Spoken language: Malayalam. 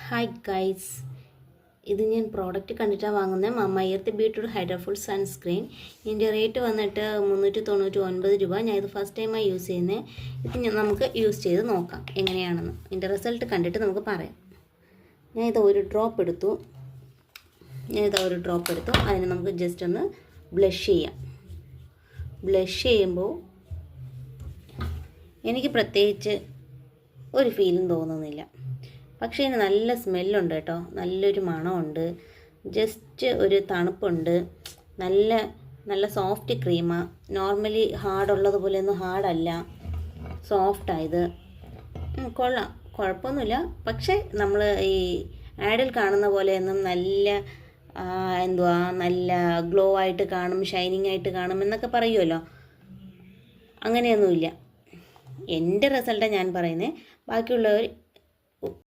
ഹായ് ഗൈസ്, ഇത് ഞാൻ പ്രോഡക്റ്റ് കണ്ടിട്ടാണ് വാങ്ങുന്നത്. മമ്മ എർത്ത് ബീട്രൂട്ട് ഹൈഡ്രോഫുൾ സൺസ്ക്രീൻ. ഇതിൻ്റെ റേറ്റ് വന്നിട്ട് 399 രൂപ. ഞാൻ ഇത് ഫസ്റ്റ് ടൈമായി യൂസ് ചെയ്യുന്നത്. ഇത് നമുക്ക് യൂസ് ചെയ്ത് നോക്കാം എങ്ങനെയാണെന്ന്. ഇതിൻ്റെ റിസൾട്ട് കണ്ടിട്ട് നമുക്ക് പറയാം. ഞാനിത് ഒരു ഡ്രോപ്പ് എടുത്തു. അതിന് നമുക്ക് ജസ്റ്റ് ഒന്ന് ബ്ലഷ് ചെയ്യാം. ബ്ലഷ് ചെയ്യുമ്പോൾ എനിക്ക് പ്രത്യേകിച്ച് ഒരു ഫീലും തോന്നുന്നില്ല. പക്ഷേ ഇതിന് നല്ല സ്മെല്ലുണ്ട് കേട്ടോ, നല്ലൊരു മണമുണ്ട്, ജസ്റ്റ് ഒരു തണുപ്പുണ്ട്, നല്ല സോഫ്റ്റ് ക്രീമാണ്. നോർമലി ഹാർഡുള്ളതുപോലെയൊന്നും ഹാർഡല്ല, സോഫ്റ്റായത്. കൊള്ളാം, കുഴപ്പമൊന്നുമില്ല. പക്ഷേ നമ്മൾ ഈ ആഡിൽ കാണുന്ന പോലെയൊന്നും നല്ല ഗ്ലോ ആയിട്ട് കാണും, ഷൈനിങ് ആയിട്ട് കാണും എന്നൊക്കെ പറയുമല്ലോ, അങ്ങനെയൊന്നുമില്ല. എൻ്റെ റിസൾട്ടാണ് ഞാൻ പറയുന്നത്. ബാക്കിയുള്ളവർ